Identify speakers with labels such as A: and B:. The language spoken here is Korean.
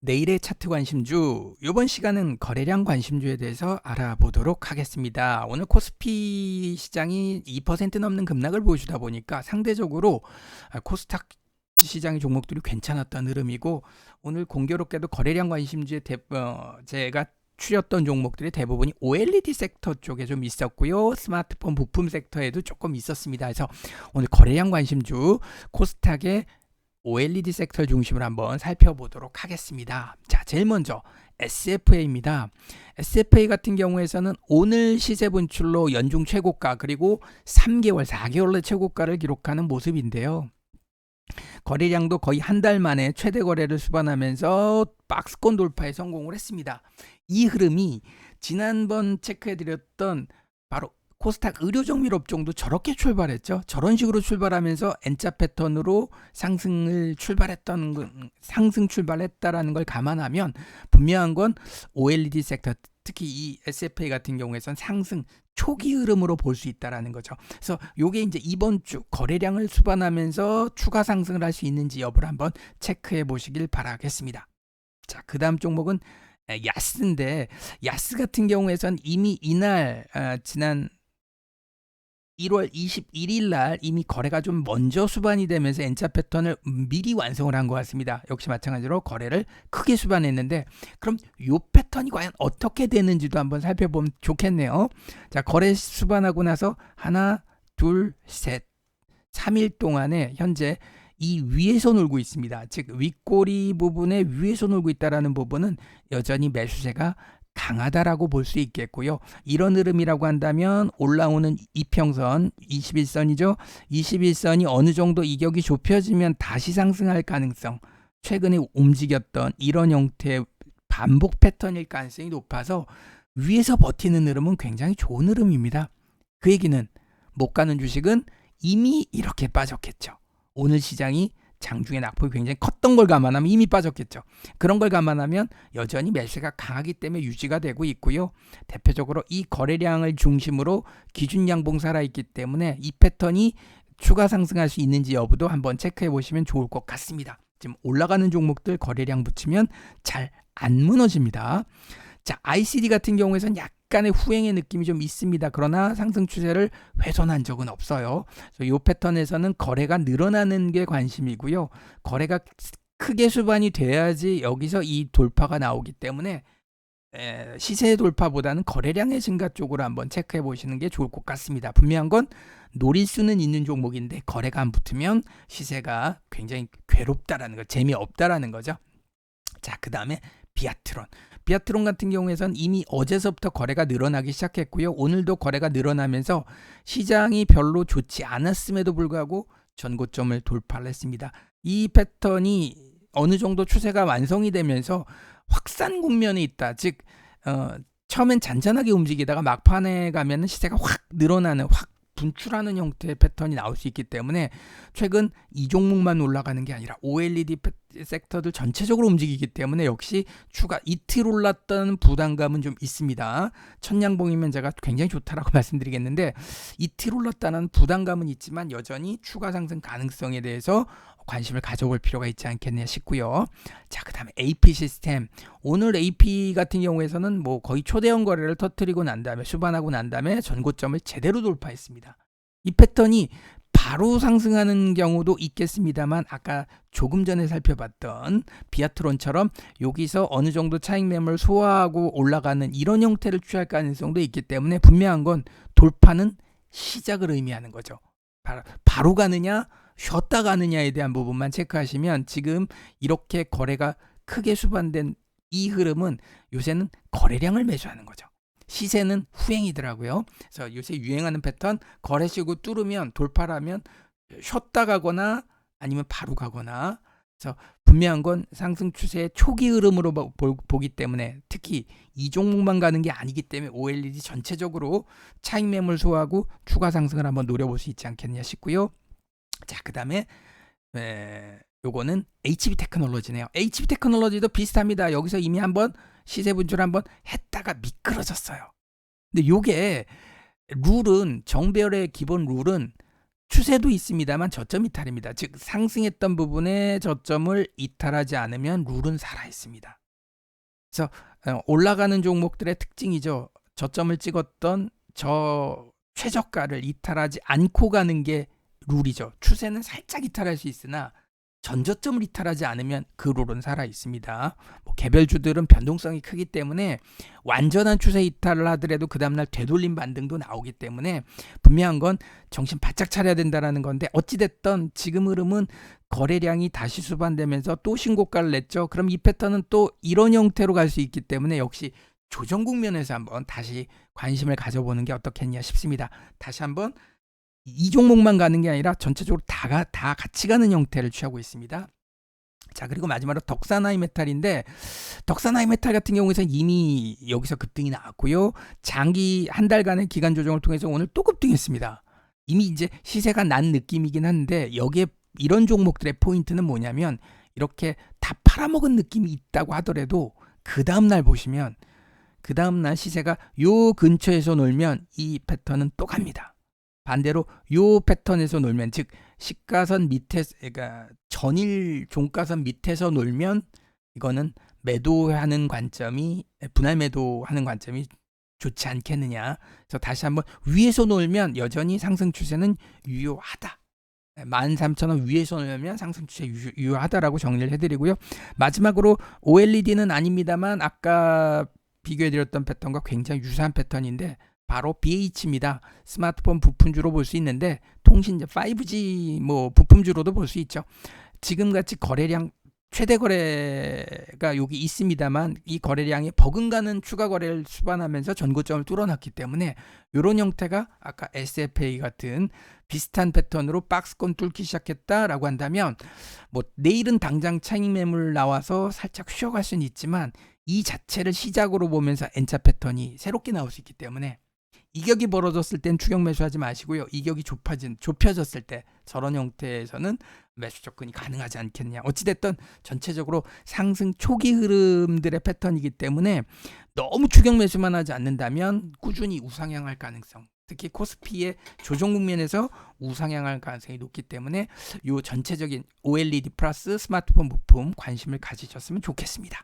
A: 내일의 차트 관심주, 이번 시간은 거래량 관심주에 대해서 알아보도록 하겠습니다. 오늘 코스피 시장이 2% 넘는 급락을 보여주다 보니까 상대적으로 코스닥 시장의 종목들이 괜찮았던 흐름이고, 오늘 공교롭게도 거래량 관심주에 제가 추렸던 종목들이 대부분이 OLED 섹터 쪽에 좀 있었고요. 스마트폰 부품 섹터에도 조금 있었습니다. 그래서 오늘 거래량 관심주 코스닥의 OLED 섹터 중심으로 한번 살펴보도록 하겠습니다. 자, 제일 먼저 SFA입니다. SFA 같은 경우에서는 오늘 시세 분출로 연중 최고가 그리고 3개월, 4개월의 최고가를 기록하는 모습인데요. 거래량도 거의 한 달 만에 최대 거래를 수반하면서 박스권 돌파에 성공을 했습니다. 이 흐름이 지난번 체크해드렸던 바로 코스닥 의료정밀 업종도 저렇게 출발했죠. 저런 식으로 출발하면서 N자 패턴으로 상승 출발했다라는 걸 감안하면 분명한 건 OLED 섹터, 특히 이 SFA 같은 경우에선 상승 초기 흐름으로 볼 수 있다라는 거죠. 그래서 요게 이제 이번 주 거래량을 수반하면서 추가 상승을 할 수 있는지 여부를 한번 체크해 보시길 바라겠습니다. 자, 그 다음 종목은 야스인데, 야스 같은 경우에선 이미 이날 지난 1월 21일 날 이미 거래가 좀 먼저 수반이 되면서 N자 패턴을 미리 완성을 한 것 같습니다. 역시 마찬가지로 거래를 크게 수반했는데, 그럼 요 패턴이 과연 어떻게 되는지도 한번 살펴보면 좋겠네요. 자, 거래 수반하고 나서 하나, 둘, 셋, 3일 동안에 현재 이 위에서 놀고 있습니다. 즉 윗꼬리 부분에 위에서 놀고 있다라는 부분은 여전히 매수세가 강하다라고 볼 수 있겠고요. 이런 흐름이라고 한다면 올라오는 이평선 21선이죠. 21선이 어느 정도 이격이 좁혀지면 다시 상승할 가능성, 최근에 움직였던 이런 형태의 반복 패턴일 가능성이 높아서 위에서 버티는 흐름은 굉장히 좋은 흐름입니다. 그 얘기는 못 가는 주식은 이미 이렇게 빠졌겠죠. 오늘 시장이 장중에 낙폭이 굉장히 컸던 걸 감안하면 이미 빠졌겠죠. 그런 걸 감안하면 여전히 매수가 강하기 때문에 유지가 되고 있고요. 대표적으로 이 거래량을 중심으로 기준 양봉 살아있기 때문에 이 패턴이 추가 상승할 수 있는지 여부도 한번 체크해 보시면 좋을 것 같습니다. 지금 올라가는 종목들 거래량 붙이면 잘 안 무너집니다. 자, ICD 같은 경우에선 약간의 후행의 느낌이 좀 있습니다. 그러나 상승 추세를 훼손한 적은 없어요. 이 패턴에서는 거래가 늘어나는 게 관심이고요. 거래가 크게 수반이 돼야지 여기서 이 돌파가 나오기 때문에 시세 돌파보다는 거래량의 증가 쪽으로 한번 체크해 보시는 게 좋을 것 같습니다. 분명한 건 노릴 수는 있는 종목인데 거래가 안 붙으면 시세가 굉장히 괴롭다라는 거, 재미없다라는 거죠. 자, 그 다음에 비아트론 같은 경우에선 이미 어제서부터 거래가 늘어나기 시작했고요. 오늘도 거래가 늘어나면서 시장이 별로 좋지 않았음에도 불구하고 전고점을 돌파를 했습니다. 이 패턴이 어느 정도 추세가 완성이 되면서 확산 국면에 있다. 즉 처음엔 잔잔하게 움직이다가 막판에 가면 시세가 확 늘어나는, 확 분출하는 형태의 패턴이 나올 수 있기 때문에 최근 이 종목만 올라가는 게 아니라 OLED 섹터들 전체적으로 움직이기 때문에 역시 추가 이틀 올랐던 부담감은 좀 있습니다. 천냥봉이면 제가 굉장히 좋다라고 말씀드리겠는데 이틀 올랐다는 부담감은 있지만 여전히 추가 상승 가능성에 대해서 관심을 가져볼 필요가 있지 않겠냐 싶고요. 자, 그 다음에 AP 시스템. 오늘 AP 같은 경우에서는 뭐 거의 초대형 거래를 터뜨리고 난 다음에 수반하고 난 다음에 전고점을 제대로 돌파했습니다. 이 패턴이 바로 상승하는 경우도 있겠습니다만 아까 조금 전에 살펴봤던 비아트론처럼 여기서 어느 정도 차익 매물 소화하고 올라가는 이런 형태를 취할 가능성도 있기 때문에 분명한 건 돌파는 시작을 의미하는 거죠. 바로 가느냐 쉬었다 가느냐에 대한 부분만 체크하시면 지금 이렇게 거래가 크게 수반된 이 흐름은 요새는 거래량을 매수하는 거죠. 시세는 후행이더라고요. 그래서 요새 유행하는 패턴 거래시고 뚫으면 돌파라면 쉬었다 가거나 아니면 바로 가거나, 그래서 분명한 건 상승 추세의 초기 흐름으로 보기 때문에 특히 이 종목만 가는 게 아니기 때문에 OLED 전체적으로 차익 매물 소화하고 추가 상승을 한번 노려볼 수 있지 않겠냐 싶고요. 자, 그 다음에 요거는 HB 테크놀로지네요. HB 테크놀로지도 비슷합니다. 여기서 이미 한번 시세 분출 한번 했다가 미끄러졌어요. 근데 요게 룰은, 정배열의 기본 룰은 추세도 있습니다만 저점 이탈입니다. 즉 상승했던 부분에 저점을 이탈하지 않으면 룰은 살아 있습니다. 그래서 올라가는 종목들의 특징이죠. 저점을 찍었던 저 최저가를 이탈하지 않고 가는 게 룰이죠. 추세는 살짝 이탈할 수 있으나 전저점을 이탈하지 않으면 그 룰은 살아 있습니다. 뭐 개별주들은 변동성이 크기 때문에 완전한 추세 이탈을 하더라도 그 다음날 되돌림 반등도 나오기 때문에 분명한 건 정신 바짝 차려야 된다는 건데, 어찌됐든 지금 흐름은 거래량이 다시 수반되면서 또 신고가를 냈죠. 그럼 이 패턴은 또 이런 형태로 갈 수 있기 때문에 역시 조정 국면에서 한번 다시 관심을 가져보는 게 어떻겠냐 싶습니다. 다시 한번 이 종목만 가는 게 아니라 전체적으로 다 같이 가는 형태를 취하고 있습니다. 자, 그리고 마지막으로 덕산하이메탈인데, 덕산하이메탈 같은 경우에는 이미 여기서 급등이 나왔고요. 장기 한 달간의 기간 조정을 통해서 오늘 또 급등했습니다. 이미 이제 시세가 난 느낌이긴 한데, 여기에 이런 종목들의 포인트는 뭐냐면 이렇게 다 팔아먹은 느낌이 있다고 하더라도 그 다음날 보시면 그 다음날 시세가 요 근처에서 놀면 이 패턴은 또 갑니다. 반대로 요 패턴에서 놀면, 즉 시가선 밑에, 그러니까 전일 종가선 밑에서 놀면 이거는 매도하는 관점이, 분할 매도하는 관점이 좋지 않겠느냐. 그래서 다시 한번 위에서 놀면 여전히 상승 추세는 유효하다. 13,000원 위에서 놀면 상승 추세 유효하다라고 정리를 해드리고요. 마지막으로 OLED는 아닙니다만 아까 비교해드렸던 패턴과 굉장히 유사한 패턴인데 바로 BH입니다. 스마트폰 부품주로 볼 수 있는데 통신 5G 뭐 부품주로도 볼 수 있죠. 지금같이 거래량 최대 거래가 여기 있습니다만 이 거래량이 버금가는 추가 거래를 수반하면서 전고점을 뚫어놨기 때문에 이런 형태가 아까 SFA 같은 비슷한 패턴으로 박스권 뚫기 시작했다라고 한다면, 뭐 내일은 당장 차익 매물 나와서 살짝 쉬어갈 수는 있지만 이 자체를 시작으로 보면서 N자 패턴이 새롭게 나올 수 있기 때문에 이격이 벌어졌을 땐 추격 매수하지 마시고요. 이격이 좁혀졌을 때 저런 형태에서는 매수 접근이 가능하지 않겠냐. 어찌됐든 전체적으로 상승 초기 흐름들의 패턴이기 때문에 너무 추격 매수만 하지 않는다면 꾸준히 우상향할 가능성, 특히 코스피의 조정 국면에서 우상향할 가능성이 높기 때문에 이 전체적인 OLED 플러스 스마트폰 부품 관심을 가지셨으면 좋겠습니다.